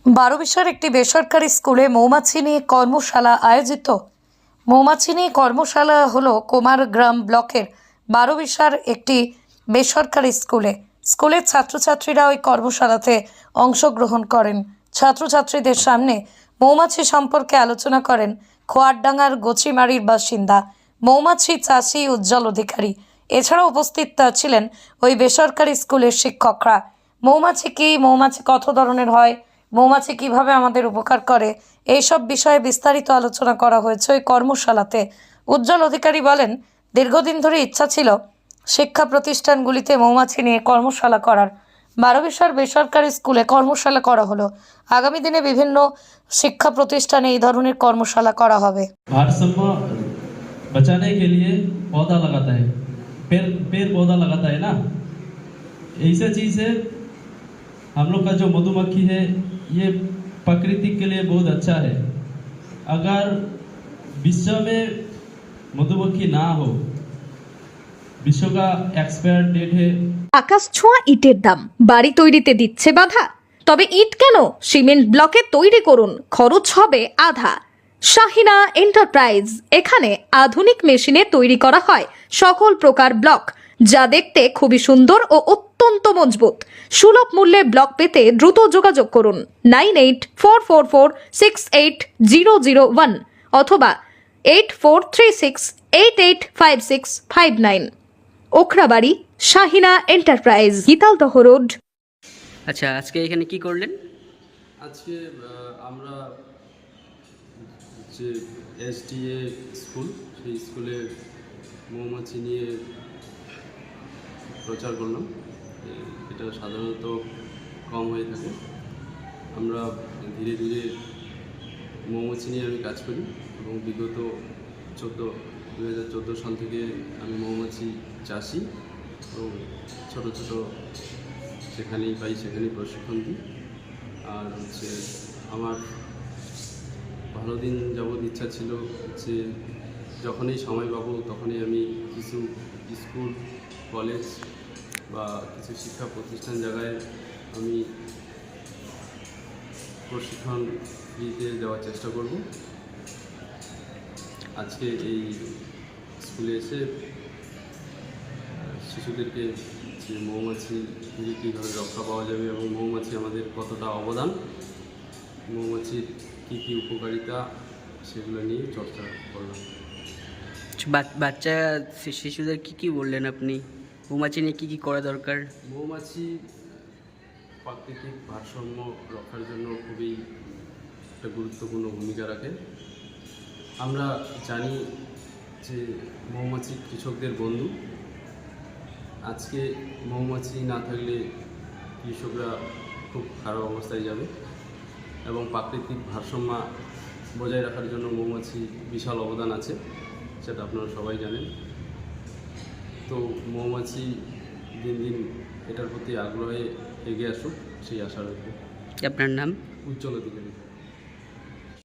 বারোবিশার একটি বেসরকারি স্কুলে মৌমাছি নিয়ে কর্মশালা আয়োজিত। মৌমাছি নিয়ে কর্মশালা হলো কুমারগ্রাম ব্লকের বারোবিশার একটি বেসরকারি স্কুলের ছাত্রছাত্রীরা ওই কর্মশালাতে অংশগ্রহণ করেন। ছাত্রছাত্রীদের সামনে মৌমাছি সম্পর্কে আলোচনা করেন খোয়ারডাঙ্গার গোচিমারির বাসিন্দা মৌমাছি চাষি উজ্জ্বল অধিকারী। এছাড়াও উপস্থিত ছিলেন ওই বেসরকারি স্কুলের শিক্ষকরা। মৌমাছি কি, মৌমাছি কত ধরনের হয়, মৌমাছি কিভাবে আমাদের উপকার করে, এইসব বিষয়ে বিস্তারিত আলোচনা করা হয়েছে ওই কর্মশালাতে। উজ্জ্বল অধিকারী বলেন, দীর্ঘদিন ধরে ইচ্ছা ছিল শিক্ষা প্রতিষ্ঠানগুলিতে মৌমাছি নিয়ে কর্মশালা করার। বারোবিশার বেসরকারি স্কুলে কর্মশালা করা হলো। আগামী দিনে বিভিন্ন শিক্ষা প্রতিষ্ঠানে এই ধরনের কর্মশালা করা হবে। भारसाम्य बचाने के लिए पौधा लगाता है, पेड़ पौधा लगाता है ना, ऐसा चीज़ है। हम लोग का जो मधुमक्खी है ये प्रकृति के लिए बहुत अच्छा है। अगर विश्व में मधुमक्खी ना हो, विश्व का एक्सपायर डेट है। আকাশ ছোঁয়া ইটের দাম বাড়ি তৈরিতে দিচ্ছে বাধা? তবে ইট কেন, সিমেন্ট ব্লকে তৈরি করুন, খরচ হবে আধা। শাহিনা এন্টারপ্রাইজ, এখানে আধুনিক মেশিনে তৈরি করা হয় সকল প্রকার ব্লক, যা দেখতে খুবই সুন্দর ও অত্যন্ত মজবুত। সুলভ মূল্যে ব্লক পেতে দ্রুত যোগাযোগ করুন 9844468001 অথবা 8436885659। Okhrabari, Shahina enterprise, Gitaldaha road. আচ্ছা, আজকে এখানে কি করলেন? আজকে আমরা যে এসডিএ স্কুল, সেই স্কুলে মৌমাছি নিয়ে প্রচার করলাম। এটা সাধারণত কম হয়ে থাকে। আমরা ধীরে ধীরে মৌমাছি নিয়ে আমি কাজ করি এবং বিগত 2014 সাল থেকে আমি মৌমাছি চাষি এবং ছোটো ছোটো সেখানেই পাই, সেখানেই প্রশিক্ষণ দিই। আর আমার ভালো দিন যাবৎ ইচ্ছা ছিল যে যখনই সময় পাবো তখনই আমি কিছু স্কুল, কলেজ বা কিছু শিক্ষা প্রতিষ্ঠান জায়গায় আমি প্রশিক্ষণ দিতে যাওয়ার চেষ্টা করব। আজকে এই স্কুলে এসে শিশুদেরকে যে মৌমাছি থেকে কীভাবে রক্ষা পাওয়া যাবে এবং মৌমাছি আমাদের কতটা অবদান, মৌমাছির কী কী উপকারিতা, সেগুলো নিয়ে চর্চা করলাম। বাচ্চা শিশুদের কি বললেন আপনি? মৌমাছি নিয়ে কি করা দরকার? মৌমাছি প্রাকৃতিক ভারসাম্য রক্ষার জন্য খুবই একটা গুরুত্বপূর্ণ ভূমিকা রাখে। আমরা জানি যে মৌমাছি কৃষকদের বন্ধু। আজকে মৌমাছি না থাকলে কৃষকরা খুব খারাপ অবস্থায় যাবে এবং প্রাকৃতিক ভারসাম্য বজায় রাখার জন্য মৌমাছি বিশাল অবদান আছে, সেটা আপনারা সবাই জানেন। তো মৌমাছি দিন দিন এটার প্রতি আগ্রহে এগিয়ে আসুক, সেই আশা রাখব। আপনার নাম? উজ্জ্বল অধিকারী।